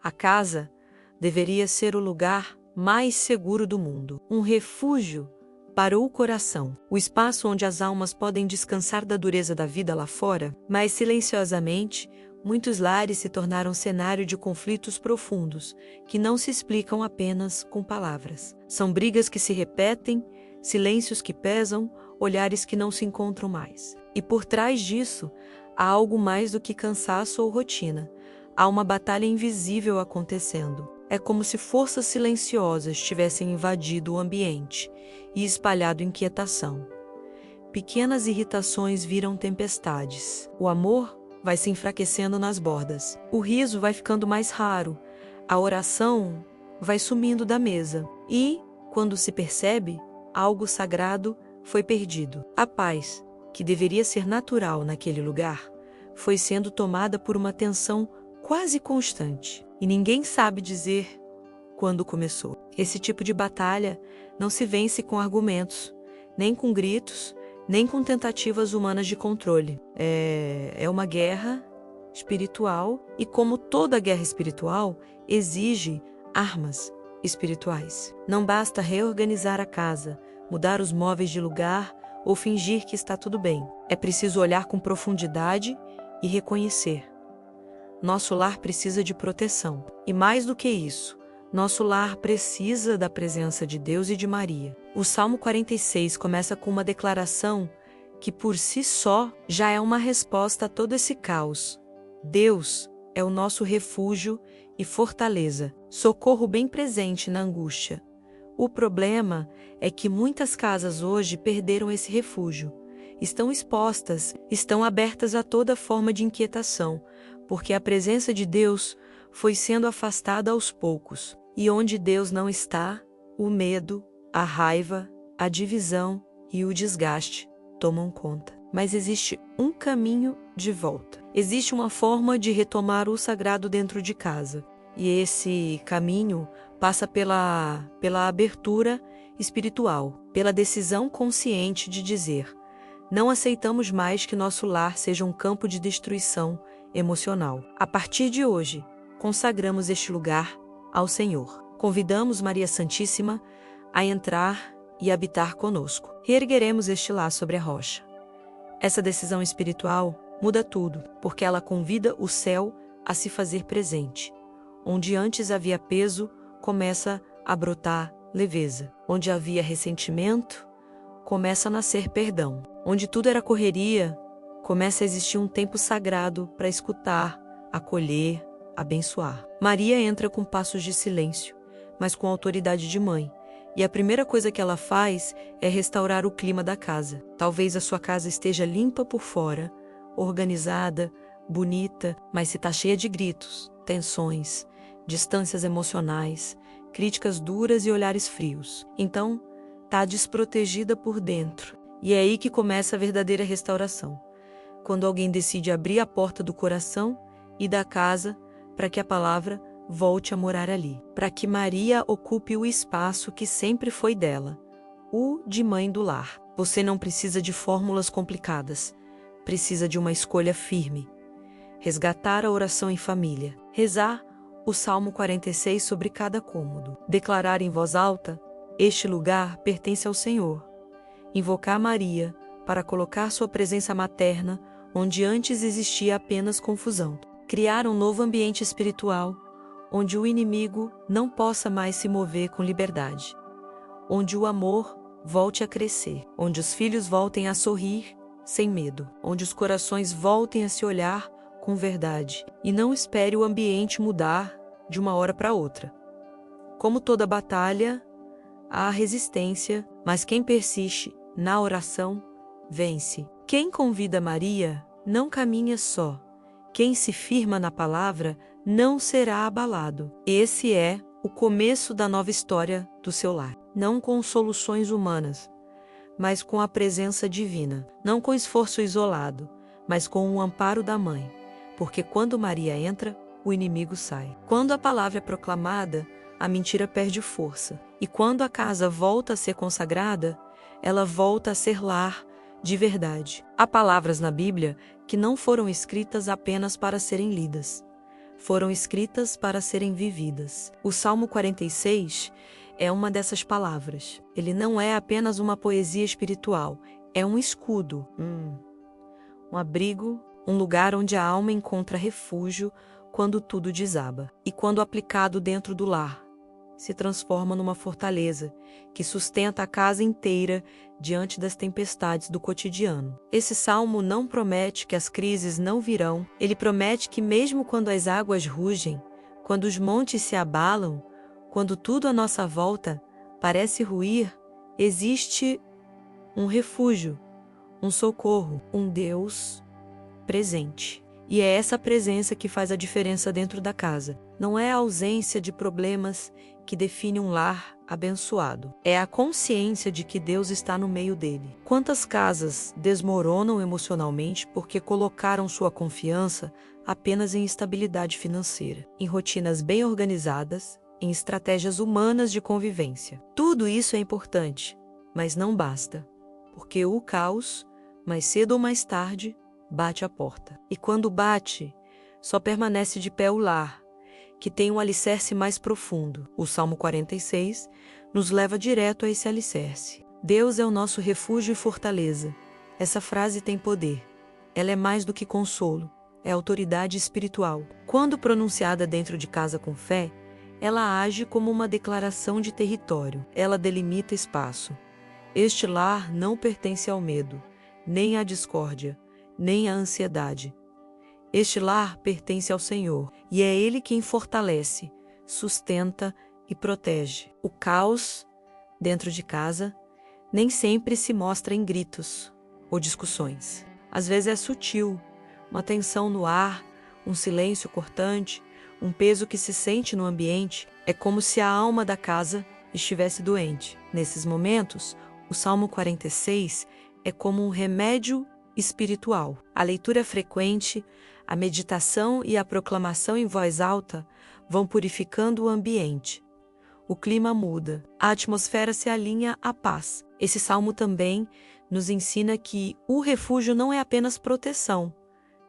A casa deveria ser o lugar mais seguro do mundo, um refúgio para o coração, o espaço onde as almas podem descansar da dureza da vida lá fora, mas silenciosamente, muitos lares se tornaram cenário de conflitos profundos, que não se explicam apenas com palavras. São brigas que se repetem, silêncios que pesam, olhares que não se encontram mais. E por trás disso, há algo mais do que cansaço ou rotina. Há uma batalha invisível acontecendo. É como se forças silenciosas tivessem invadido o ambiente e espalhado inquietação. Pequenas irritações viram tempestades. O amor vai se enfraquecendo nas bordas. O riso vai ficando mais raro. A oração vai sumindo da mesa. E, quando se percebe, algo sagrado foi perdido. A paz, que deveria ser natural naquele lugar, foi sendo tomada por uma tensão quase constante. E ninguém sabe dizer quando começou. Esse tipo de batalha não se vence com argumentos, nem com gritos, nem com tentativas humanas de controle. É uma guerra espiritual e, como toda guerra espiritual, exige armas espirituais. Não basta reorganizar a casa, mudar os móveis de lugar ou fingir que está tudo bem. É preciso olhar com profundidade e reconhecer. Nosso lar precisa de proteção. E mais do que isso, nosso lar precisa da presença de Deus e de Maria. O Salmo 46 começa com uma declaração que por si só já é uma resposta a todo esse caos. Deus é o nosso refúgio e fortaleza, socorro bem presente na angústia. O problema é que muitas casas hoje perderam esse refúgio. Estão expostas, estão abertas a toda forma de inquietação, porque a presença de Deus foi sendo afastada aos poucos. E onde Deus não está, o medo, a raiva, a divisão e o desgaste tomam conta. Mas existe um caminho de volta. Existe uma forma de retomar o sagrado dentro de casa. E esse caminho passa pela abertura espiritual, pela decisão consciente de dizer: não aceitamos mais que nosso lar seja um campo de destruição emocional. A partir de hoje, consagramos este lugar ao Senhor. Convidamos Maria Santíssima a entrar e habitar conosco. Reergueremos este lar sobre a rocha. Essa decisão espiritual muda tudo, porque ela convida o céu a se fazer presente. Onde antes havia peso, começa a brotar leveza. Onde havia ressentimento, começa a nascer perdão. Onde tudo era correria, começa a existir um tempo sagrado para escutar, acolher, abençoar. Maria entra com passos de silêncio, mas com autoridade de mãe. E a primeira coisa que ela faz é restaurar o clima da casa. Talvez a sua casa esteja limpa por fora, organizada, bonita, mas se está cheia de gritos, tensões, distâncias emocionais, críticas duras e olhares frios. Então, está desprotegida por dentro. E é aí que começa a verdadeira restauração. Quando alguém decide abrir a porta do coração e da casa para que a palavra volte a morar ali. Para que Maria ocupe o espaço que sempre foi dela, o de mãe do lar. Você não precisa de fórmulas complicadas. Precisa de uma escolha firme. Resgatar a oração em família. Rezar o Salmo 46 sobre cada cômodo. Declarar em voz alta: este lugar pertence ao Senhor. Invocar Maria para colocar sua presença materna onde antes existia apenas confusão. Criar um novo ambiente espiritual onde o inimigo não possa mais se mover com liberdade. Onde o amor volte a crescer. Onde os filhos voltem a sorrir sem medo. Onde os corações voltem a se olhar com verdade. E não espere o ambiente mudar de uma hora para outra. Como toda batalha, há resistência, mas quem persiste na oração vence. Quem convida Maria não caminha só. Quem se firma na palavra não será abalado. Esse é o começo da nova história do seu lar. Não com soluções humanas, mas com a presença divina. Não com esforço isolado, mas com o amparo da mãe. Porque quando Maria entra, o inimigo sai. Quando a palavra é proclamada, a mentira perde força. E quando a casa volta a ser consagrada, ela volta a ser lar de verdade. Há palavras na Bíblia que não foram escritas apenas para serem lidas. foram escritas para serem vividas. O Salmo 46 é uma dessas palavras. Ele não é apenas uma poesia espiritual, é um escudo, um abrigo, um lugar onde a alma encontra refúgio quando tudo desaba. E quando aplicado dentro do lar, se transforma numa fortaleza que sustenta a casa inteira diante das tempestades do cotidiano. Esse salmo não promete que as crises não virão, ele promete que mesmo quando as águas rugem, quando os montes se abalam, quando tudo à nossa volta parece ruir, existe um refúgio, um socorro, um Deus presente. E é essa presença que faz a diferença dentro da casa. Não é a ausência de problemas que define um lar abençoado. É a consciência de que Deus está no meio dele. Quantas casas desmoronam emocionalmente porque colocaram sua confiança apenas em estabilidade financeira, em rotinas bem organizadas, em estratégias humanas de convivência. Tudo isso é importante, mas não basta, porque o caos, mais cedo ou mais tarde, bate à porta. E quando bate, só permanece de pé o lar, que tem um alicerce mais profundo. O Salmo 46 nos leva direto a esse alicerce. Deus é o nosso refúgio e fortaleza. Essa frase tem poder. Ela é mais do que consolo, é autoridade espiritual. Quando pronunciada dentro de casa com fé, ela age como uma declaração de território. Ela delimita espaço. Este lar não pertence ao medo, nem à discórdia, nem à ansiedade. Este lar pertence ao Senhor, e é Ele quem fortalece, sustenta e protege. O caos, dentro de casa, nem sempre se mostra em gritos ou discussões. Às vezes é sutil, uma tensão no ar, um silêncio cortante, um peso que se sente no ambiente. É como se a alma da casa estivesse doente. Nesses momentos, o Salmo 46 é como um remédio espiritual. A leitura frequente, a meditação e a proclamação em voz alta vão purificando o ambiente. O clima muda, a atmosfera se alinha à paz. Esse salmo também nos ensina que o refúgio não é apenas proteção,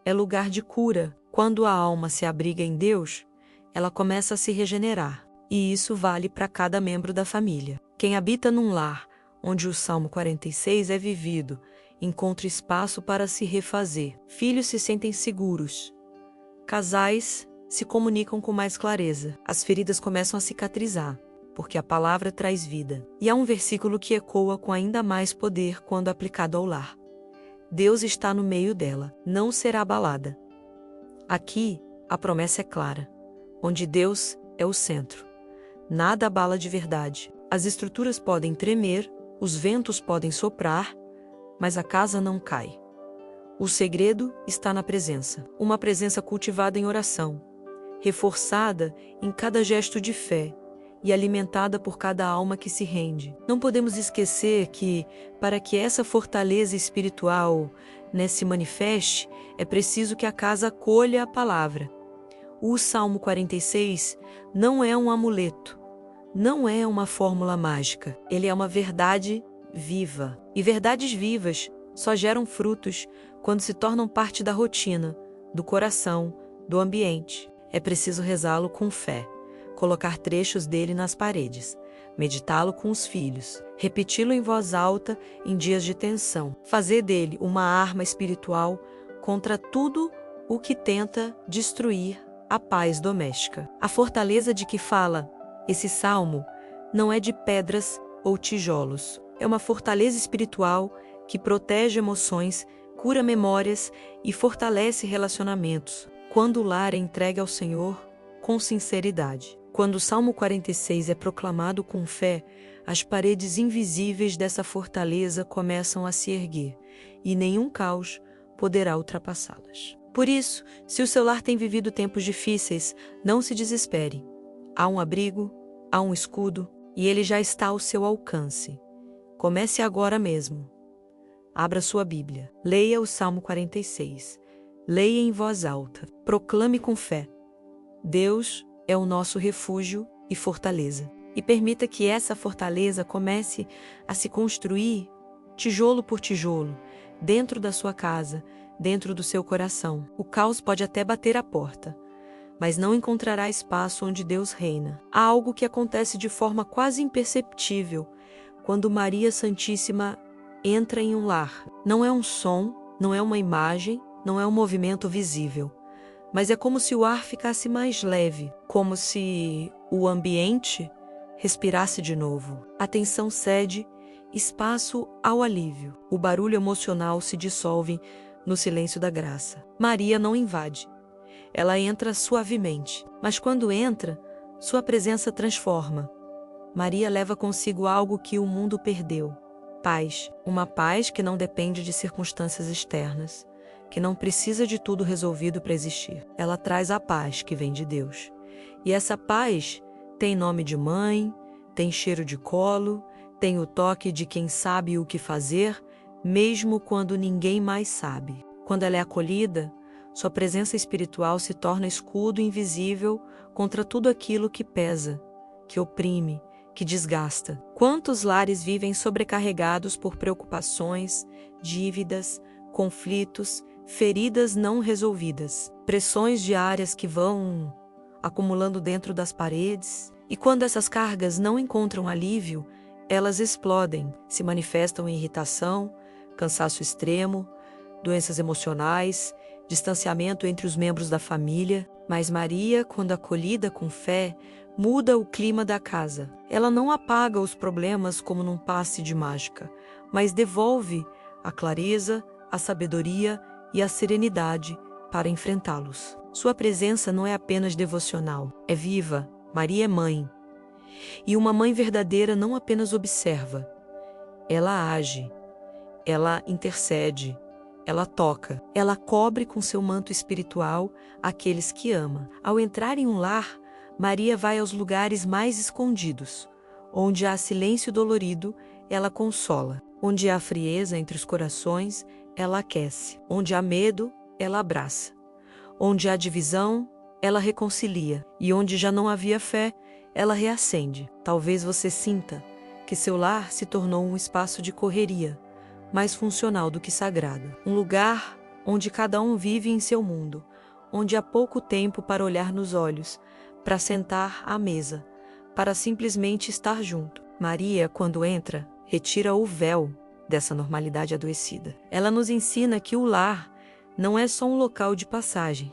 é lugar de cura. Quando a alma se abriga em Deus, ela começa a se regenerar. E isso vale para cada membro da família. Quem habita num lar onde o Salmo 46 é vivido, encontra espaço para se refazer. Filhos se sentem seguros. Casais se comunicam com mais clareza. As feridas começam a cicatrizar, porque a palavra traz vida. E há um versículo que ecoa com ainda mais poder quando aplicado ao lar. Deus está no meio dela, não será abalada. Aqui, a promessa é clara. Onde Deus é o centro, nada abala de verdade. As estruturas podem tremer, os ventos podem soprar, mas a casa não cai. O segredo está na presença. Uma presença cultivada em oração, reforçada em cada gesto de fé e alimentada por cada alma que se rende. Não podemos esquecer que, para que essa fortaleza espiritual se manifeste, é preciso que a casa acolha a palavra. O Salmo 46 não é um amuleto, não é uma fórmula mágica. Ele é uma verdade viva. E verdades vivas só geram frutos quando se tornam parte da rotina, do coração, do ambiente. É preciso rezá-lo com fé, colocar trechos dele nas paredes, meditá-lo com os filhos, repeti-lo em voz alta em dias de tensão, fazer dele uma arma espiritual contra tudo o que tenta destruir a paz doméstica. A fortaleza de que fala esse salmo não é de pedras ou tijolos. É uma fortaleza espiritual que protege emoções, cura memórias e fortalece relacionamentos. Quando o lar é entregue ao Senhor com sinceridade. Quando o Salmo 46 é proclamado com fé, as paredes invisíveis dessa fortaleza começam a se erguer e nenhum caos poderá ultrapassá-las. Por isso, se o seu lar tem vivido tempos difíceis, não se desespere. Há um abrigo, há um escudo e ele já está ao seu alcance. Comece agora mesmo. Abra sua Bíblia, leia o Salmo 46, leia em voz alta, proclame com fé. Deus é o nosso refúgio e fortaleza. E permita que essa fortaleza comece a se construir tijolo por tijolo, dentro da sua casa, dentro do seu coração. O caos pode até bater a porta, mas não encontrará espaço onde Deus reina. Há algo que acontece de forma quase imperceptível quando Maria Santíssima entra em um lar. Não é um som, não é uma imagem, não é um movimento visível, mas é como se o ar ficasse mais leve, como se o ambiente respirasse de novo. A tensão cede espaço ao alívio. O barulho emocional se dissolve no silêncio da graça. Maria não invade. Ela entra suavemente, mas quando entra, sua presença transforma. Maria leva consigo algo que o mundo perdeu: paz. Uma paz que não depende de circunstâncias externas, que não precisa de tudo resolvido para existir. Ela traz a paz que vem de Deus. E essa paz tem nome de mãe, tem cheiro de colo, tem o toque de quem sabe o que fazer, mesmo quando ninguém mais sabe. Quando ela é acolhida, sua presença espiritual se torna escudo invisível contra tudo aquilo que pesa, que oprime, que desgasta. Quantos lares vivem sobrecarregados por preocupações, dívidas, conflitos, feridas não resolvidas, pressões diárias que vão acumulando dentro das paredes, e quando essas cargas não encontram alívio, elas explodem, se manifestam em irritação, cansaço extremo, doenças emocionais, distanciamento entre os membros da família. Mas Maria, quando acolhida com fé, muda o clima da casa. Ela não apaga os problemas como num passe de mágica, mas devolve a clareza, a sabedoria e a serenidade para enfrentá-los. Sua presença não é apenas devocional, é viva. Maria é mãe. E uma mãe verdadeira não apenas observa, ela age, ela intercede, ela toca, ela cobre com seu manto espiritual aqueles que ama. Ao entrar em um lar, Maria vai aos lugares mais escondidos. Onde há silêncio dolorido, ela consola. Onde há frieza entre os corações, ela aquece. Onde há medo, ela abraça. Onde há divisão, ela reconcilia. E onde já não havia fé, ela reacende. Talvez você sinta que seu lar se tornou um espaço de correria, mais funcional do que sagrado. Um lugar onde cada um vive em seu mundo, onde há pouco tempo para olhar nos olhos, para sentar à mesa, para simplesmente estar junto. Maria, quando entra, retira o véu dessa normalidade adoecida. Ela nos ensina que o lar não é só um local de passagem.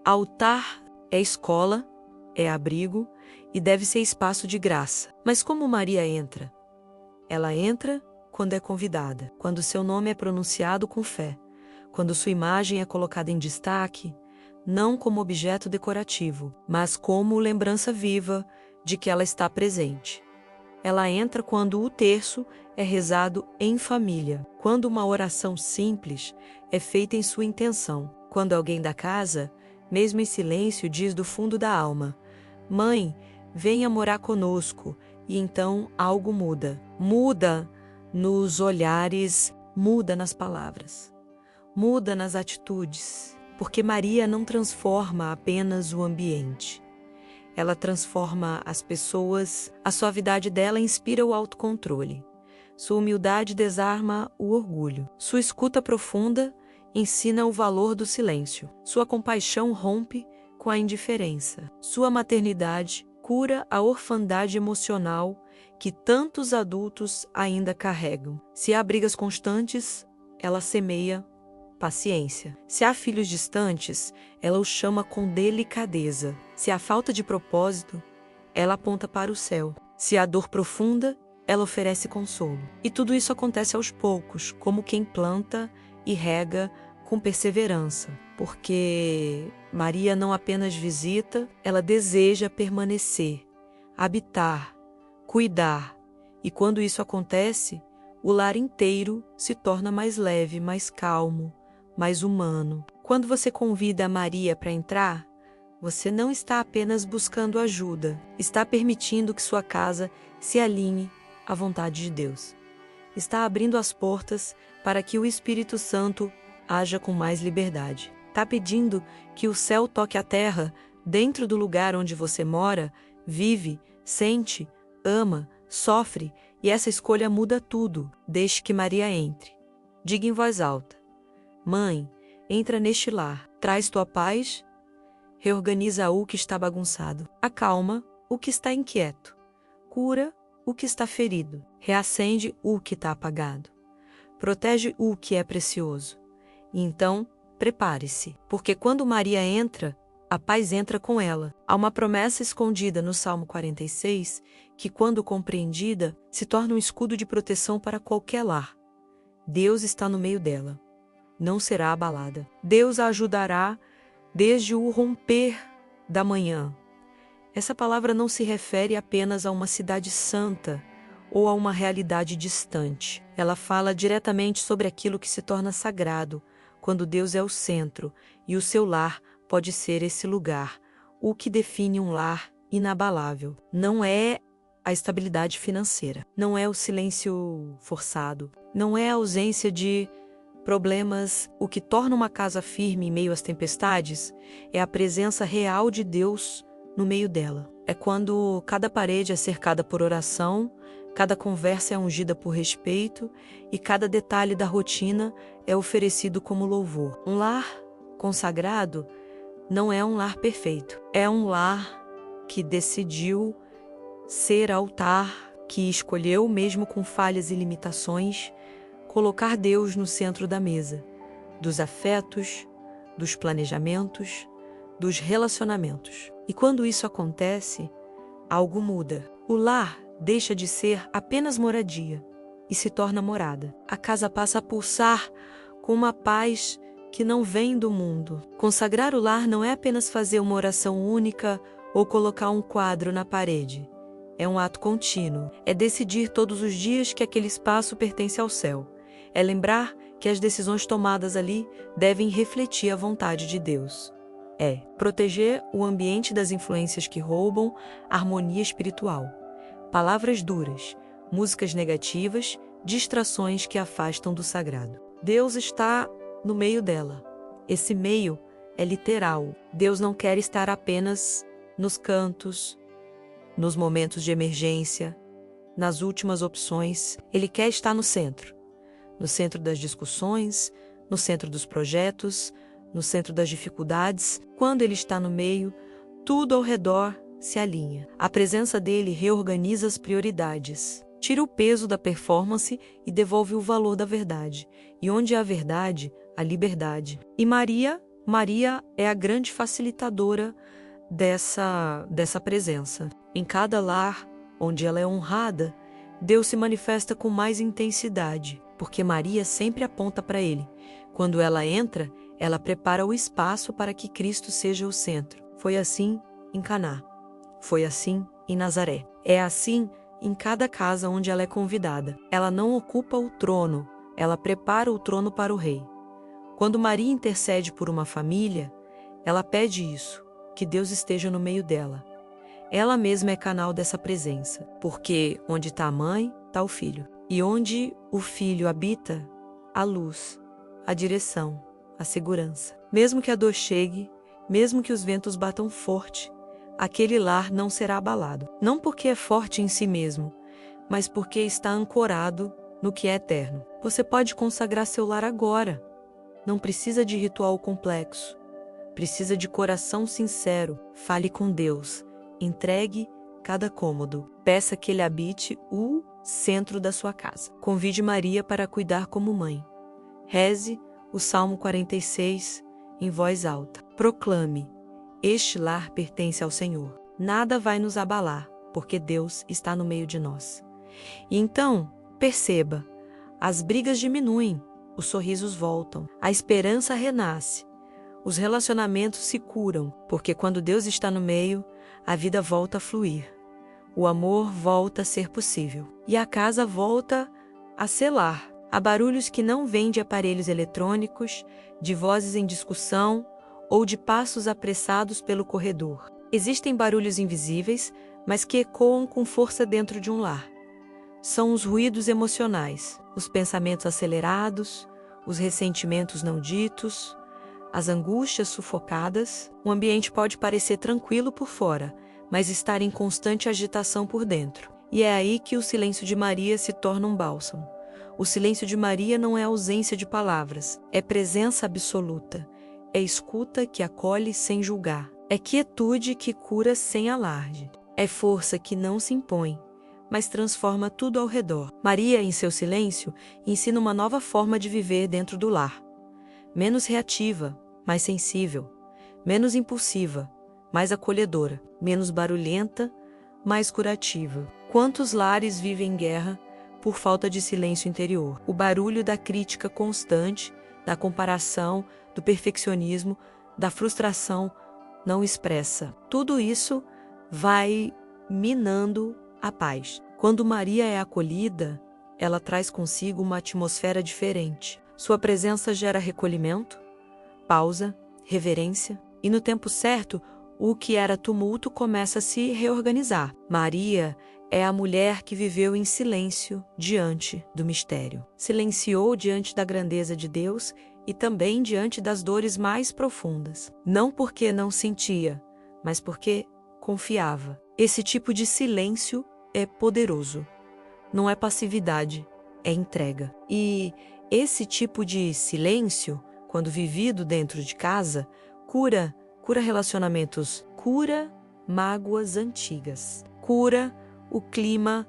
Altar é escola, é abrigo e deve ser espaço de graça. Mas como Maria entra? Ela entra quando é convidada, quando seu nome é pronunciado com fé, quando sua imagem é colocada em destaque, não como objeto decorativo, mas como lembrança viva de que ela está presente. Ela entra quando o terço é rezado em família, quando uma oração simples é feita em sua intenção, quando alguém da casa, mesmo em silêncio, diz do fundo da alma: "Mãe, venha morar conosco", e então algo muda. Muda nos olhares, muda nas palavras, muda nas atitudes, porque Maria não transforma apenas o ambiente. Ela transforma as pessoas, a suavidade dela inspira o autocontrole. Sua humildade desarma o orgulho. Sua escuta profunda ensina o valor do silêncio. Sua compaixão rompe com a indiferença. Sua maternidade cura a orfandade emocional que tantos adultos ainda carregam. Se há brigas constantes, ela semeia paciência. Se há filhos distantes, ela os chama com delicadeza. Se há falta de propósito, ela aponta para o céu. Se há dor profunda, ela oferece consolo. E tudo isso acontece aos poucos, como quem planta e rega com perseverança, porque Maria não apenas visita, ela deseja permanecer, habitar, cuidar. E quando isso acontece, o lar inteiro se torna mais leve, mais calmo, mais humano. Quando você convida a Maria para entrar, você não está apenas buscando ajuda, está permitindo que sua casa se alinhe à vontade de Deus. Está abrindo as portas para que o Espírito Santo haja com mais liberdade. Está pedindo que o céu toque a terra dentro do lugar onde você mora, vive, sente, ama, sofre, e essa escolha muda tudo. Deixe que Maria entre. Diga em voz alta: "Mãe, entra neste lar, traz tua paz reorganiza o que está bagunçado, acalma o que está inquieto, cura o que está ferido, reacende o que está apagado, protege o que é precioso. E então, prepare-se, porque quando Maria entra, a paz entra com ela. Há uma promessa escondida no Salmo 46, que quando compreendida, se torna um escudo de proteção para qualquer lar. Deus está no meio dela. Não será abalada. Deus a ajudará desde o romper da manhã. Essa palavra não se refere apenas a uma cidade santa ou a uma realidade distante. Ela fala diretamente sobre aquilo que se torna sagrado, quando Deus é o centro, e o seu lar pode ser esse lugar, o que define um lar inabalável. Não é a estabilidade financeira, não é o silêncio forçado, não é a ausência de problemas. O que torna uma casa firme em meio às tempestades é a presença real de Deus no meio dela. É quando cada parede é cercada por oração, cada conversa é ungida por respeito e cada detalhe da rotina é oferecido como louvor. Um lar consagrado não é um lar perfeito. É um lar que decidiu ser altar, que escolheu, mesmo com falhas e limitações, colocar Deus no centro da mesa, dos afetos, dos planejamentos, dos relacionamentos. E quando isso acontece, algo muda. O lar deixa de ser apenas moradia e se torna morada. A casa passa a pulsar com uma paz que não vem do mundo. Consagrar o lar não é apenas fazer uma oração única ou colocar um quadro na parede. É um ato contínuo. É decidir todos os dias que aquele espaço pertence ao céu. É lembrar que as decisões tomadas ali devem refletir a vontade de Deus. É proteger o ambiente das influências que roubam a harmonia espiritual. Palavras duras, músicas negativas, distrações que afastam do sagrado. Deus está no meio dela. Esse meio é literal. Deus não quer estar apenas nos cantos, nos momentos de emergência, nas últimas opções. Ele quer estar no centro das discussões, no centro dos projetos, no centro das dificuldades. Quando ele está no meio, tudo ao redor se alinha. A presença dele reorganiza as prioridades, tira o peso da performance e devolve o valor da verdade. E onde há verdade, há liberdade. E Maria é a grande facilitadora dessa presença. Em cada lar onde ela é honrada, Deus se manifesta com mais intensidade, porque Maria sempre aponta para ele. Quando ela entra, ela prepara o espaço para que Cristo seja o centro. Foi assim em Caná. Foi assim em Nazaré. É assim em cada casa onde ela é convidada. Ela não ocupa o trono, ela prepara o trono para o rei. Quando Maria intercede por uma família, ela pede isso, que Deus esteja no meio dela. Ela mesma é canal dessa presença, porque onde está a mãe, está o filho. E onde o filho habita, a luz, a direção, a segurança. Mesmo que a dor chegue, mesmo que os ventos batam forte, aquele lar não será abalado. Não porque é forte em si mesmo, mas porque está ancorado no que é eterno. Você pode consagrar seu lar agora. Não precisa de ritual complexo. Precisa de coração sincero. Fale com Deus. Entregue cada cômodo. Peça que Ele habite o centro da sua casa. Convide Maria para cuidar como mãe. Reze o Salmo 46 em voz alta. Proclame: este lar pertence ao Senhor. Nada vai nos abalar, porque Deus está no meio de nós. E então, perceba, as brigas diminuem, os sorrisos voltam, a esperança renasce, os relacionamentos se curam, porque quando Deus está no meio, a vida volta a fluir, o amor volta a ser possível e a casa volta a ser lar. Há barulhos que não vêm de aparelhos eletrônicos, de vozes em discussão ou de passos apressados pelo corredor. Existem barulhos invisíveis, mas que ecoam com força dentro de um lar. São os ruídos emocionais, os pensamentos acelerados, os ressentimentos não ditos, as angústias sufocadas. O ambiente pode parecer tranquilo por fora, mas estar em constante agitação por dentro. E é aí que o silêncio de Maria se torna um bálsamo. O silêncio de Maria não é ausência de palavras, é presença absoluta. É escuta que acolhe sem julgar. É quietude que cura sem alarde. É força que não se impõe, mas transforma tudo ao redor. Maria, em seu silêncio, ensina uma nova forma de viver dentro do lar. Menos reativa, mais sensível. Menos impulsiva, mais acolhedora. Menos barulhenta, mais curativa. Quantos lares vivem em guerra por falta de silêncio interior? O barulho da crítica constante, da comparação, do perfeccionismo, da frustração não expressa. Tudo isso vai minando a paz. Quando Maria é acolhida, ela traz consigo uma atmosfera diferente. Sua presença gera recolhimento, pausa, reverência, e no tempo certo, o que era tumulto começa a se reorganizar. Maria é a mulher que viveu em silêncio diante do mistério. Silenciou diante da grandeza de Deus e também diante das dores mais profundas. Não porque não sentia, mas porque confiava. Esse tipo de silêncio é poderoso. Não é passividade, é entrega. E esse tipo de silêncio, quando vivido dentro de casa, cura relacionamentos, cura mágoas antigas, cura o clima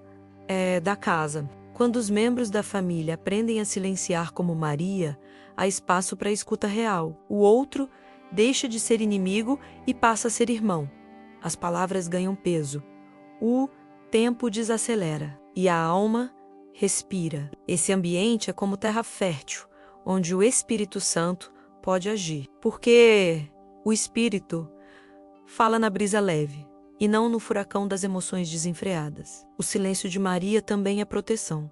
da casa. Quando os membros da família aprendem a silenciar como Maria, há espaço para a escuta real. O outro deixa de ser inimigo e passa a ser irmão. As palavras ganham peso. O tempo desacelera e a alma respira. Esse ambiente é como terra fértil, onde o Espírito Santo pode agir. Porque o Espírito fala na brisa leve e não no furacão das emoções desenfreadas. O silêncio de Maria também é proteção.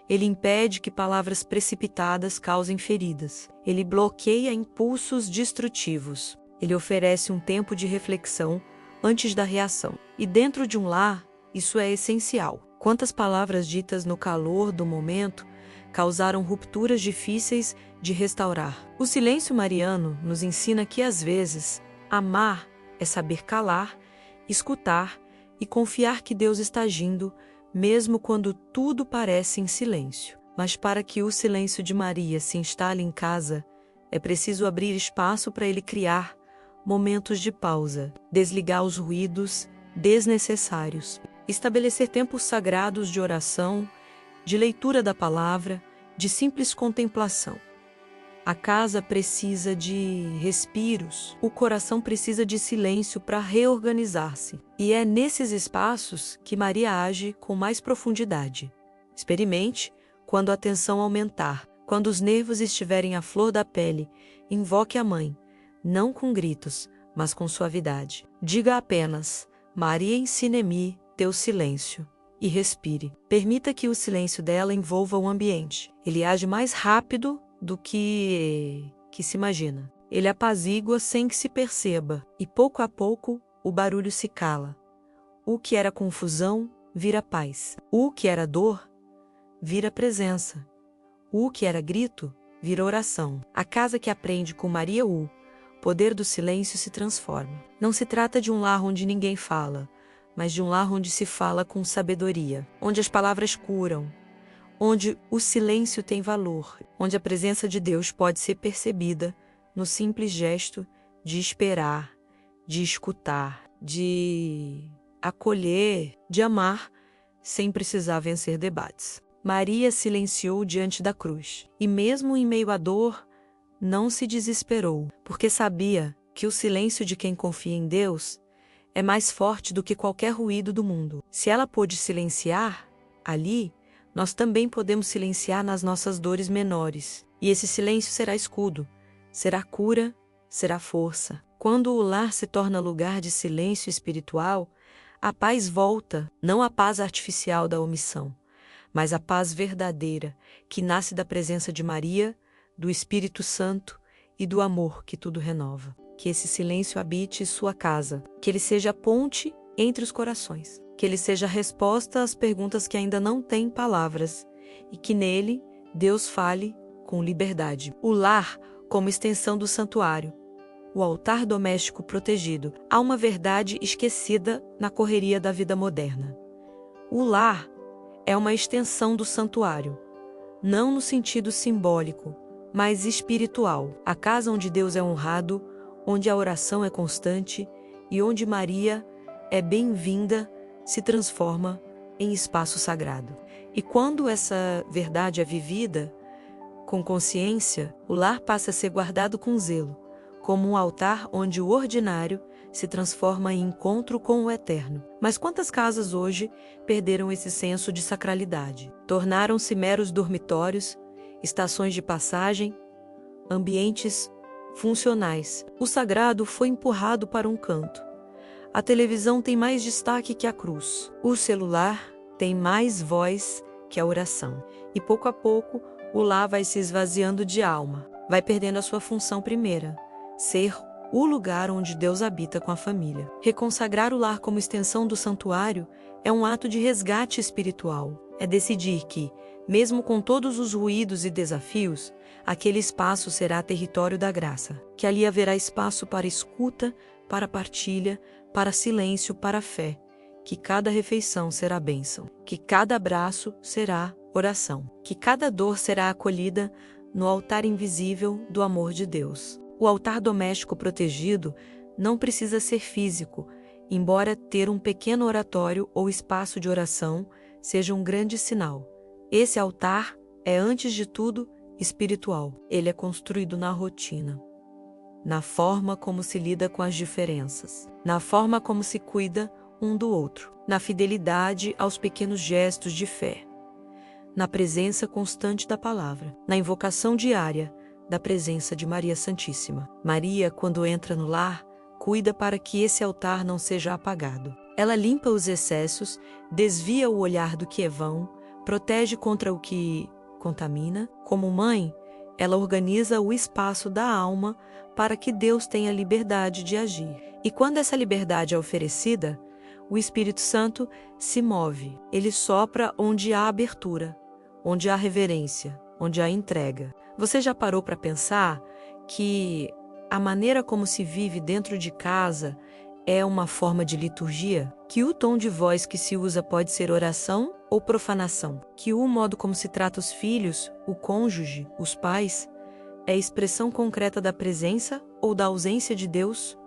Ele impede que palavras precipitadas causem feridas. Ele bloqueia impulsos destrutivos. Ele oferece um tempo de reflexão antes da reação. E dentro de um lar, isso é essencial. Quantas palavras ditas no calor do momento causaram rupturas difíceis de restaurar. O silêncio mariano nos ensina que, às vezes, amar é saber calar, escutar e confiar que Deus está agindo, mesmo quando tudo parece em silêncio. Mas para que o silêncio de Maria se instale em casa, é preciso abrir espaço para ele criar momentos de pausa, desligar os ruídos desnecessários, estabelecer tempos sagrados de oração, de leitura da palavra, de simples contemplação. A casa precisa de respiros, o coração precisa de silêncio para reorganizar-se. E é nesses espaços que Maria age com mais profundidade. Experimente quando a tensão aumentar, quando os nervos estiverem à flor da pele, invoque a mãe, não com gritos, mas com suavidade. Diga apenas: Maria, ensina-me teu silêncio. E respire. Permita que o silêncio dela envolva o ambiente. Ele age mais rápido do que se imagina. Ele apazigua sem que se perceba, e pouco a pouco o barulho se cala. O que era confusão vira paz. O que era dor vira presença. O que era grito vira oração. A casa que aprende com Maria o poder do silêncio se transforma. Não se trata de um lar onde ninguém fala, mas de um lar onde se fala com sabedoria, onde as palavras curam, onde o silêncio tem valor, onde a presença de Deus pode ser percebida no simples gesto de esperar, de escutar, de acolher, de amar, sem precisar vencer debates. Maria silenciou diante da cruz, e mesmo em meio à dor, não se desesperou, porque sabia que o silêncio de quem confia em Deus é mais forte do que qualquer ruído do mundo. Se ela pôde silenciar ali, nós também podemos silenciar nas nossas dores menores. E esse silêncio será escudo, será cura, será força. Quando o lar se torna lugar de silêncio espiritual, a paz volta, não a paz artificial da omissão, mas a paz verdadeira, que nasce da presença de Maria, do Espírito Santo e do amor que tudo renova. Que esse silêncio habite sua casa, que ele seja a ponte entre os corações, que ele seja a resposta às perguntas que ainda não têm palavras e que nele Deus fale com liberdade. O lar como extensão do santuário, o altar doméstico protegido. Há uma verdade esquecida na correria da vida moderna. O lar é uma extensão do santuário, não no sentido simbólico, mas espiritual. A casa onde Deus é honrado, onde a oração é constante e onde Maria é bem-vinda se transforma em espaço sagrado. E quando essa verdade é vivida com consciência, o lar passa a ser guardado com zelo, como um altar onde o ordinário se transforma em encontro com o eterno. Mas quantas casas hoje perderam esse senso de sacralidade? Tornaram-se meros dormitórios, estações de passagem, ambientes funcionais. O sagrado foi empurrado para um canto. A televisão tem mais destaque que a cruz. O celular tem mais voz que a oração. E pouco a pouco, o lar vai se esvaziando de alma. Vai perdendo a sua função primeira, ser o lugar onde Deus habita com a família. Reconsagrar o lar como extensão do santuário é um ato de resgate espiritual. É decidir que, mesmo com todos os ruídos e desafios, aquele espaço será território da graça, que ali haverá espaço para escuta, para partilha, para silêncio, para fé, que cada refeição será bênção, que cada abraço será oração, que cada dor será acolhida no altar invisível do amor de Deus. O altar doméstico protegido não precisa ser físico, embora ter um pequeno oratório ou espaço de oração seja um grande sinal. Esse altar é, antes de tudo, espiritual. Ele é construído na rotina, na forma como se lida com as diferenças, na forma como se cuida um do outro, na fidelidade aos pequenos gestos de fé, na presença constante da palavra, na invocação diária da presença de Maria Santíssima. Maria, quando entra no lar, cuida para que esse altar não seja apagado. Ela limpa os excessos, desvia o olhar do que é vão, protege contra o que contamina. Como mãe, ela organiza o espaço da alma para que Deus tenha liberdade de agir. E quando essa liberdade é oferecida, o Espírito Santo se move. Ele sopra onde há abertura, onde há reverência, onde há entrega. Você já parou para pensar que a maneira como se vive dentro de casa é uma forma de liturgia? Que o tom de voz que se usa pode ser oração ou profanação? Que o modo como se trata os filhos, o cônjuge, os pais, é expressão concreta da presença ou da ausência de Deus?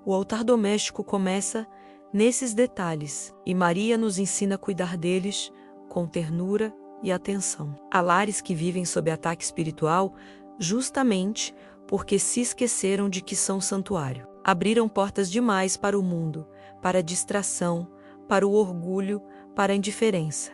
O altar doméstico começa nesses detalhes, e Maria nos ensina a cuidar deles com ternura e atenção. Há lares que vivem sob ataque espiritual justamente porque se esqueceram de que são santuário. Abriram portas demais para o mundo, para a distração, para o orgulho, para a indiferença.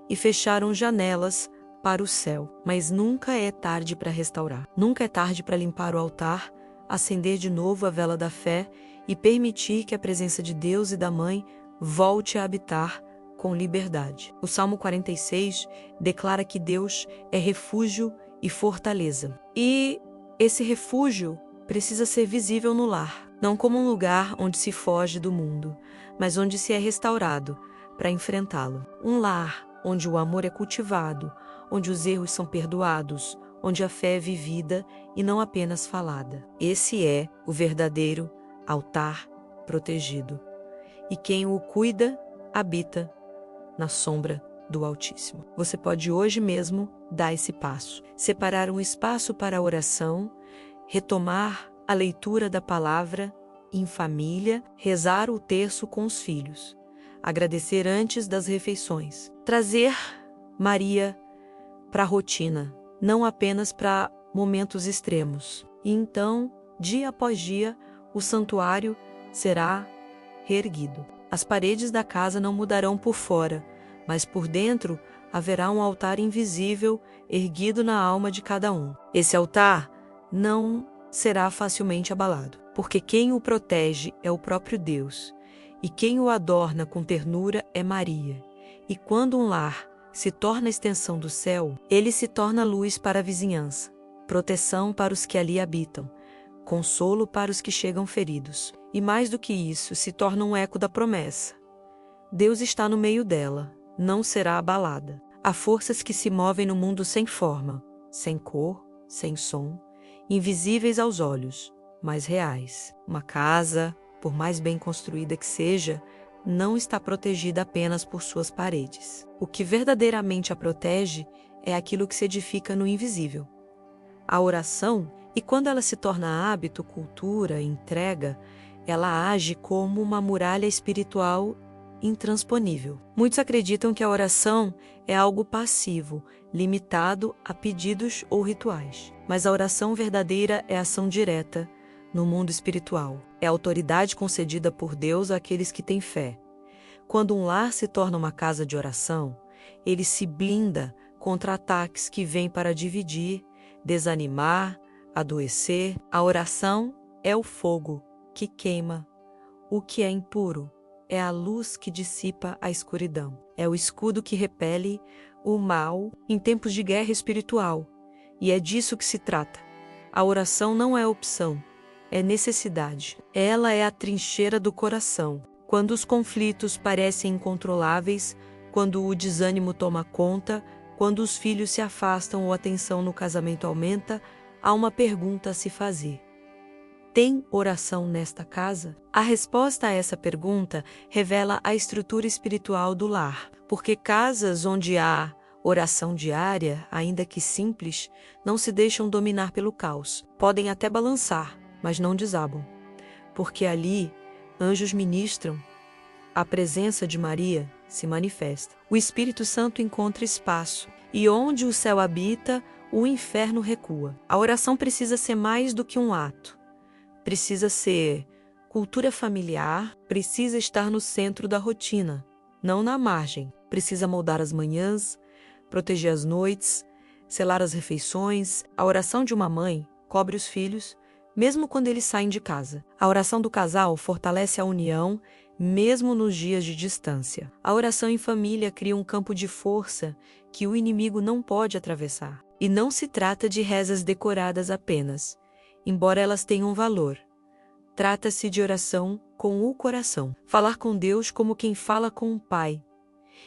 E fecharam janelas para o céu. Mas nunca é tarde para restaurar. Nunca é tarde para limpar o altar, acender de novo a vela da fé e permitir que a presença de Deus e da Mãe volte a habitar com liberdade. O Salmo 46 declara que Deus é refúgio e fortaleza. E esse refúgio precisa ser visível no lar, não como um lugar onde se foge do mundo, mas onde se é restaurado para enfrentá-lo. Um lar onde o amor é cultivado, onde os erros são perdoados, onde a fé é vivida e não apenas falada. Esse é o verdadeiro altar protegido. E quem o cuida, habita na sombra do Altíssimo. Você pode hoje mesmo dar esse passo. Separar um espaço para a oração, retomar a leitura da palavra em família, rezar o terço com os filhos, agradecer antes das refeições, trazer Maria para a rotina, não apenas para momentos extremos. E então, dia após dia, o santuário será reerguido. As paredes da casa não mudarão por fora, mas por dentro haverá um altar invisível erguido na alma de cada um. Esse altar não será facilmente abalado, porque quem o protege é o próprio Deus, e quem o adorna com ternura é Maria. E quando um lar se torna a extensão do céu, ele se torna luz para a vizinhança, proteção para os que ali habitam, consolo para os que chegam feridos. E mais do que isso, se torna um eco da promessa. Deus está no meio dela, não será abalada. Há forças que se movem no mundo sem forma, sem cor, sem som, invisíveis aos olhos, mas reais. Uma casa, por mais bem construída que seja, não está protegida apenas por suas paredes. O que verdadeiramente a protege é aquilo que se edifica no invisível. A oração, e quando ela se torna hábito, cultura, entrega, Ela age como uma muralha espiritual intransponível. Muitos acreditam que a oração é algo passivo, limitado a pedidos ou rituais. Mas a oração verdadeira é ação direta no mundo espiritual. É autoridade concedida por Deus àqueles que têm fé. Quando um lar se torna uma casa de oração, ele se blinda contra ataques que vêm para dividir, desanimar, adoecer. A oração é o fogo que queima o que é impuro, é a luz que dissipa a escuridão, é o escudo que repele o mal em tempos de guerra espiritual. E é disso que se trata. A oração não é opção, é necessidade. Ela é a trincheira do coração. Quando os conflitos parecem incontroláveis, quando o desânimo toma conta, quando os filhos se afastam ou a tensão no casamento aumenta, há uma pergunta a se fazer: tem oração nesta casa? A resposta a essa pergunta revela a estrutura espiritual do lar, porque casas onde há oração diária, ainda que simples, não se deixam dominar pelo caos. Podem até balançar, mas não desabam, porque ali anjos ministram, a presença de Maria se manifesta. O Espírito Santo encontra espaço, e onde o céu habita, o inferno recua. A oração precisa ser mais do que um ato. Precisa ser cultura familiar, precisa estar no centro da rotina, não na margem. Precisa moldar as manhãs, proteger as noites, selar as refeições. A oração de uma mãe cobre os filhos, mesmo quando eles saem de casa. A oração do casal fortalece a união, mesmo nos dias de distância. A oração em família cria um campo de força que o inimigo não pode atravessar. E não se trata de rezas decoradas apenas, embora elas tenham valor. Trata-se de oração com o coração. Falar com Deus como quem fala com um pai.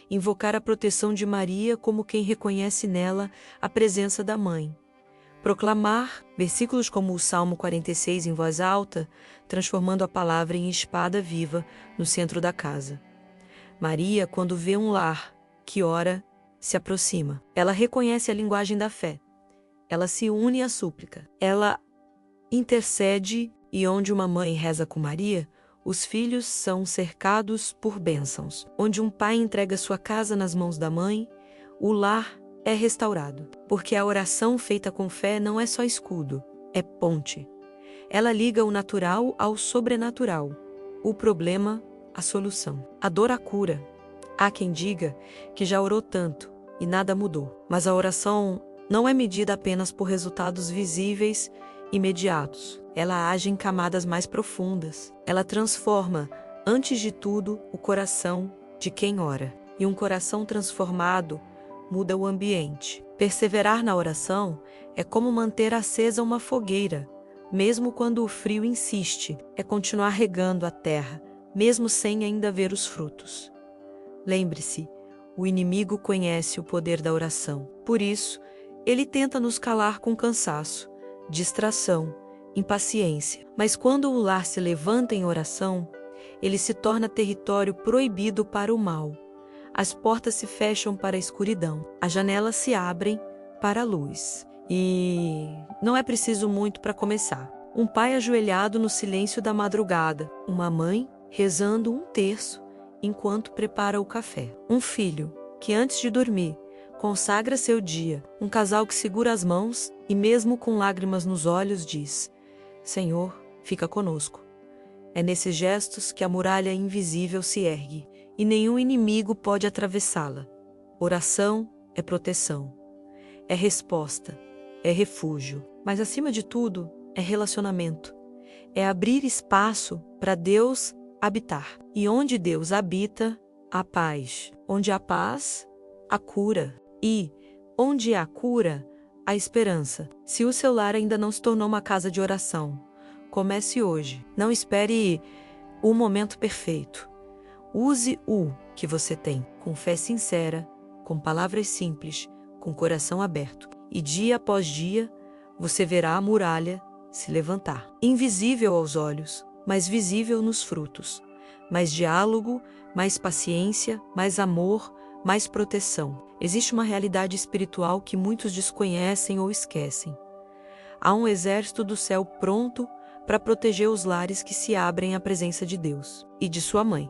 Invocar a proteção de Maria como quem reconhece nela a presença da mãe. Proclamar versículos como o Salmo 46 em voz alta, transformando a palavra em espada viva no centro da casa. Maria, quando vê um lar que ora, se aproxima. Ela reconhece a linguagem da fé. Ela se une à súplica. Ela intercede, e onde uma mãe reza com Maria, os filhos são cercados por bênçãos. Onde um pai entrega sua casa nas mãos da mãe, o lar é restaurado. Porque a oração feita com fé não é só escudo, é ponte. Ela liga o natural ao sobrenatural, o problema à solução, a dor à cura. Há quem diga que já orou tanto e nada mudou. Mas a oração não é medida apenas por resultados visíveis imediatos. Ela age em camadas mais profundas. Ela transforma, antes de tudo, o coração de quem ora. E um coração transformado muda o ambiente. Perseverar na oração é como manter acesa uma fogueira, mesmo quando o frio insiste. É continuar regando a terra, mesmo sem ainda ver os frutos. Lembre-se, o inimigo conhece o poder da oração. Por isso, ele tenta nos calar com cansaço, distração, impaciência. Mas quando o lar se levanta em oração, ele se torna território proibido para o mal. As portas se fecham para a escuridão. As janelas se abrem para a luz. E não é preciso muito para começar. Um pai ajoelhado no silêncio da madrugada. Uma mãe rezando um terço enquanto prepara o café. Um filho que, antes de dormir, consagra seu dia. Um casal que segura as mãos e, mesmo com lágrimas nos olhos, diz: Senhor, fica conosco. É nesses gestos que a muralha invisível se ergue e nenhum inimigo pode atravessá-la. Oração é proteção, é resposta, é refúgio, mas acima de tudo é relacionamento. É abrir espaço para Deus habitar. E onde Deus habita, há paz. Onde há paz, há cura. E, onde há cura, há esperança. Se o seu lar ainda não se tornou uma casa de oração, comece hoje. Não espere o momento perfeito. Use o que você tem, com fé sincera, com palavras simples, com coração aberto. E dia após dia, você verá a muralha se levantar. Invisível aos olhos, mas visível nos frutos. Mais diálogo, mais paciência, mais amor, mais proteção. Existe uma realidade espiritual que muitos desconhecem ou esquecem. Há um exército do céu pronto para proteger os lares que se abrem à presença de Deus e de sua mãe.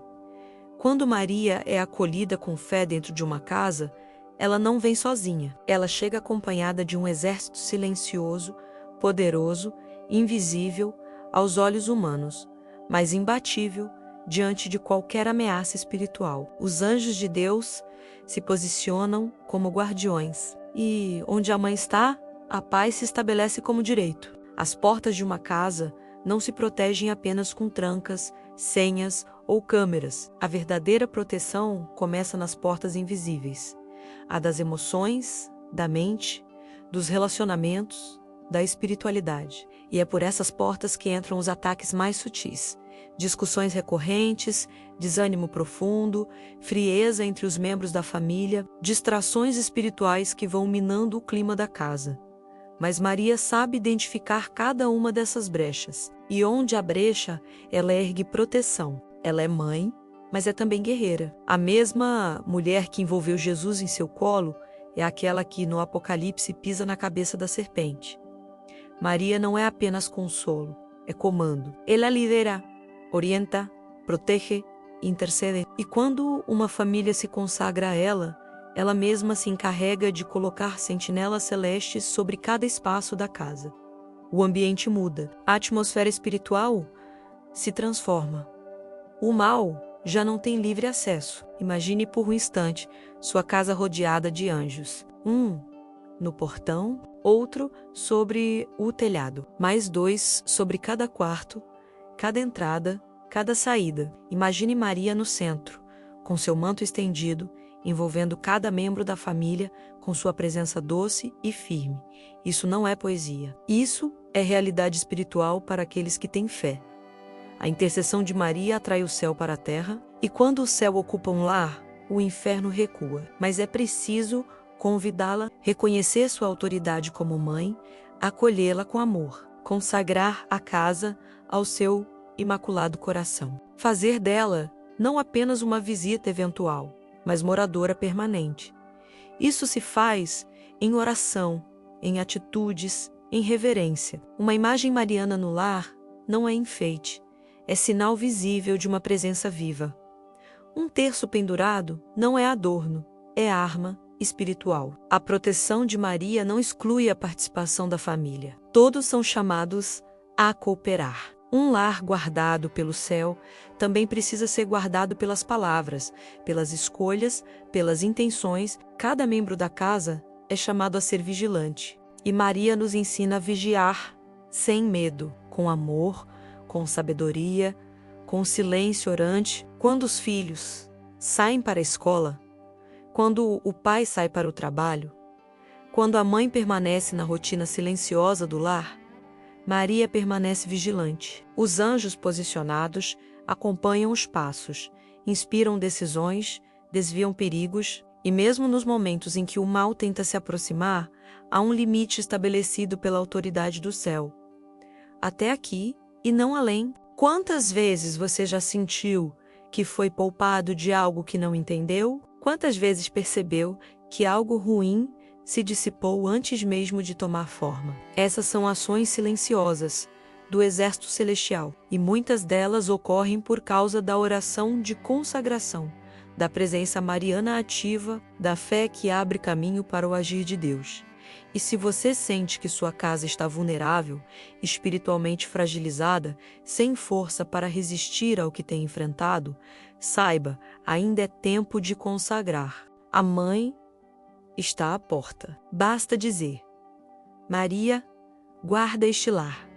Quando Maria é acolhida com fé dentro de uma casa, ela não vem sozinha. Ela chega acompanhada de um exército silencioso, poderoso, invisível aos olhos humanos, mas imbatível diante de qualquer ameaça espiritual. Os anjos de Deus se posicionam como guardiões. E onde a mãe está, a paz se estabelece como direito. As portas de uma casa não se protegem apenas com trancas, senhas ou câmeras. A verdadeira proteção começa nas portas invisíveis, a das emoções, da mente, dos relacionamentos, da espiritualidade. E é por essas portas que entram os ataques mais sutis. Discussões recorrentes, desânimo profundo, frieza entre os membros da família, distrações espirituais que vão minando o clima da casa. Mas Maria sabe identificar cada uma dessas brechas. E onde há brecha, ela ergue proteção. Ela é mãe, mas é também guerreira. A mesma mulher que envolveu Jesus em seu colo é aquela que no Apocalipse pisa na cabeça da serpente. Maria não é apenas consolo, é comando. Ela lidera, orienta, protege, intercede. E quando uma família se consagra a ela, ela mesma se encarrega de colocar sentinelas celestes sobre cada espaço da casa. O ambiente muda, a atmosfera espiritual se transforma. O mal já não tem livre acesso. Imagine por um instante sua casa rodeada de anjos. Um no portão, outro sobre o telhado, mais dois sobre cada quarto, cada entrada, cada saída. Imagine Maria no centro, com seu manto estendido, envolvendo cada membro da família com sua presença doce e firme. Isso não é poesia. Isso é realidade espiritual para aqueles que têm fé. A intercessão de Maria atrai o céu para a terra, e quando o céu ocupa um lar, o inferno recua. Mas é preciso convidá-la, reconhecer sua autoridade como mãe, acolhê-la com amor, consagrar a casa ao seu imaculado coração. Fazer dela não apenas uma visita eventual, mas moradora permanente. Isso se faz em oração, em atitudes, em reverência. Uma imagem mariana no lar não é enfeite, é sinal visível de uma presença viva. Um terço pendurado não é adorno, é arma espiritual. A proteção de Maria não exclui a participação da família. Todos são chamados a cooperar. Um lar guardado pelo céu também precisa ser guardado pelas palavras, pelas escolhas, pelas intenções. Cada membro da casa é chamado a ser vigilante. E Maria nos ensina a vigiar sem medo, com amor, com sabedoria, com silêncio orante. Quando os filhos saem para a escola, quando o pai sai para o trabalho, quando a mãe permanece na rotina silenciosa do lar, Maria permanece vigilante. Os anjos posicionados acompanham os passos, inspiram decisões, desviam perigos, e mesmo nos momentos em que o mal tenta se aproximar, há um limite estabelecido pela autoridade do céu. Até aqui e não além. Quantas vezes você já sentiu que foi poupado de algo que não entendeu? Quantas vezes percebeu que algo ruim se dissipou antes mesmo de tomar forma? Essas são ações silenciosas do exército celestial, e muitas delas ocorrem por causa da oração de consagração, da presença mariana ativa, da fé que abre caminho para o agir de Deus. E se você sente que sua casa está vulnerável, espiritualmente fragilizada, sem força para resistir ao que tem enfrentado, saiba, ainda é tempo de consagrar. A mãe está à porta. Basta dizer: Maria, guarda este lar.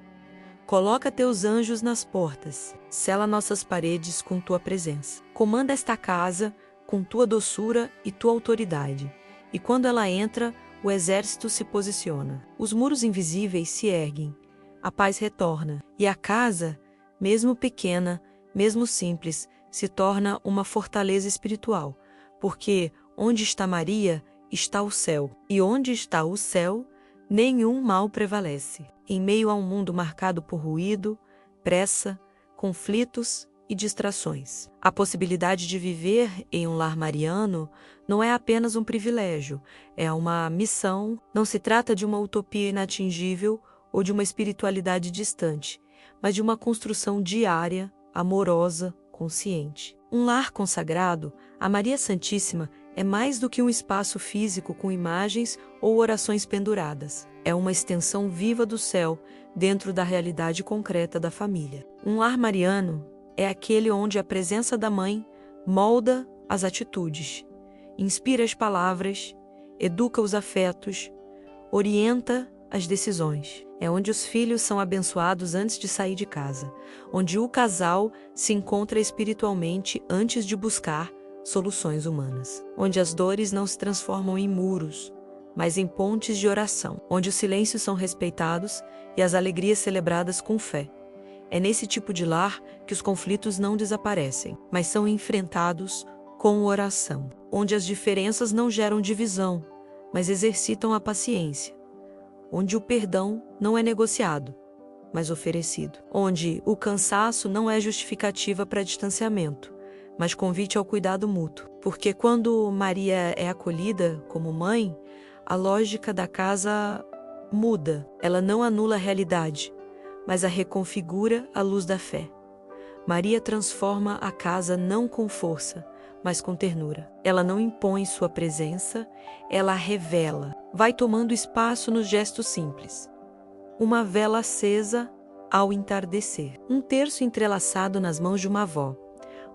Coloca teus anjos nas portas. Sela nossas paredes com tua presença. Comanda esta casa com tua doçura e tua autoridade. E quando ela entra, o exército se posiciona. Os muros invisíveis se erguem. A paz retorna. E a casa, mesmo pequena, mesmo simples, se torna uma fortaleza espiritual. Porque onde está Maria, está o céu. E onde está o céu, nenhum mal prevalece. Em meio a um mundo marcado por ruído, pressa, conflitos e distrações. A possibilidade de viver em um lar mariano não é apenas um privilégio, é uma missão. Não se trata de uma utopia inatingível ou de uma espiritualidade distante, mas de uma construção diária, amorosa, consciente. Um lar consagrado a Maria Santíssima é mais do que um espaço físico com imagens ou orações penduradas. É uma extensão viva do céu dentro da realidade concreta da família. Um lar mariano é aquele onde a presença da mãe molda as atitudes, inspira as palavras, educa os afetos, orienta as decisões. É onde os filhos são abençoados antes de sair de casa, onde o casal se encontra espiritualmente antes de buscar soluções humanas, onde as dores não se transformam em muros, mas em pontes de oração, onde os silêncios são respeitados e as alegrias celebradas com fé. É nesse tipo de lar que os conflitos não desaparecem, mas são enfrentados com oração, onde as diferenças não geram divisão, mas exercitam a paciência, onde o perdão não é negociado, mas oferecido, onde o cansaço não é justificativa para distanciamento, mas convite ao cuidado mútuo. Porque quando Maria é acolhida como mãe, a lógica da casa muda. Ela não anula a realidade, mas a reconfigura à luz da fé. Maria transforma a casa não com força, mas com ternura. Ela não impõe sua presença, ela revela. Vai tomando espaço nos gestos simples. Uma vela acesa ao entardecer. Um terço entrelaçado nas mãos de uma avó.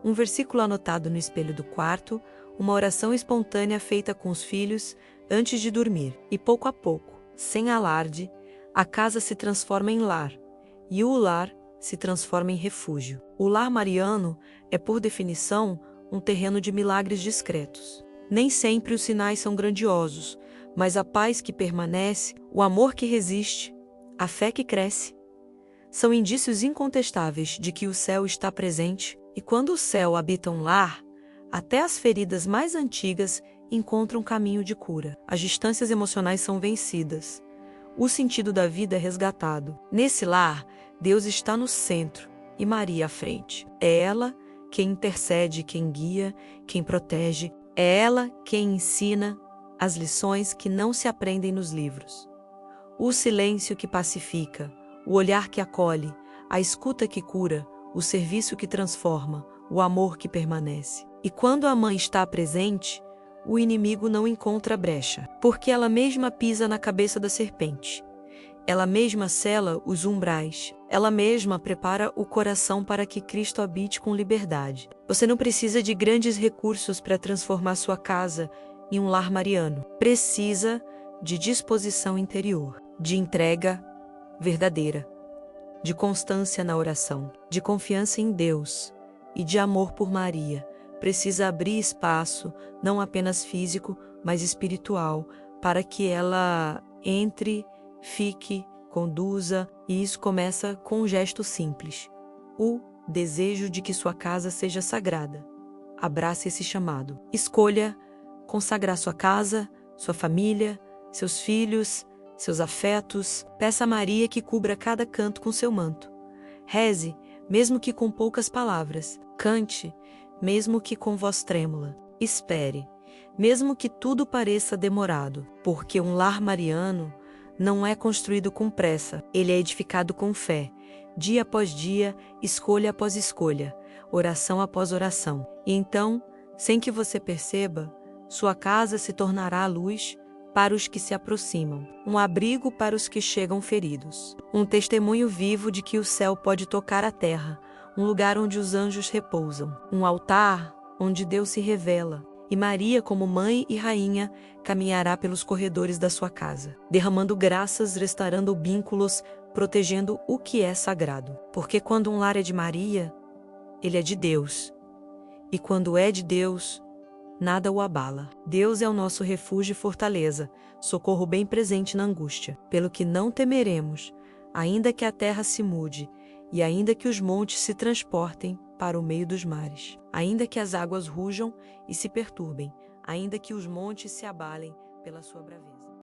Um versículo anotado no espelho do quarto, uma oração espontânea feita com os filhos antes de dormir. E pouco a pouco, sem alarde, a casa se transforma em lar, e o lar se transforma em refúgio. O lar mariano é, por definição, um terreno de milagres discretos. Nem sempre os sinais são grandiosos, mas a paz que permanece, o amor que resiste, a fé que cresce, são indícios incontestáveis de que o céu está presente, e quando o céu habita um lar, até as feridas mais antigas encontram caminho de cura. As distâncias emocionais são vencidas. O sentido da vida é resgatado. Nesse lar, Deus está no centro e Maria à frente. É ela quem intercede, quem guia, quem protege. É ela quem ensina as lições que não se aprendem nos livros. O silêncio que pacifica, o olhar que acolhe, a escuta que cura, o serviço que transforma, o amor que permanece. E quando a mãe está presente, o inimigo não encontra brecha, porque ela mesma pisa na cabeça da serpente. Ela mesma sela os umbrais. Ela mesma prepara o coração para que Cristo habite com liberdade. Você não precisa de grandes recursos para transformar sua casa em um lar mariano. Precisa de disposição interior, de entrega verdadeira, de constância na oração, de confiança em Deus e de amor por Maria. Precisa abrir espaço, não apenas físico, mas espiritual, para que ela entre, fique, conduza, e isso começa com um gesto simples: o desejo de que sua casa seja sagrada. Abrace esse chamado. Escolha consagrar sua casa, sua família, seus filhos, seus afetos. Peça a Maria que cubra cada canto com seu manto. Reze, mesmo que com poucas palavras. Cante, mesmo que com voz trêmula. Espere, mesmo que tudo pareça demorado, porque um lar mariano não é construído com pressa, ele é edificado com fé, dia após dia, escolha após escolha, oração após oração. E então, sem que você perceba, sua casa se tornará a luz para os que se aproximam, um abrigo para os que chegam feridos, um testemunho vivo de que o céu pode tocar a terra, um lugar onde os anjos repousam, um altar onde Deus se revela. E Maria, como mãe e rainha, caminhará pelos corredores da sua casa, derramando graças, restaurando vínculos, protegendo o que é sagrado. Porque quando um lar é de Maria, ele é de Deus. E quando é de Deus, nada o abala. Deus é o nosso refúgio e fortaleza, socorro bem presente na angústia. Pelo que não temeremos, ainda que a terra se mude, e ainda que os montes se transportem para o meio dos mares, ainda que as águas rujam e se perturbem, ainda que os montes se abalem pela sua braveza.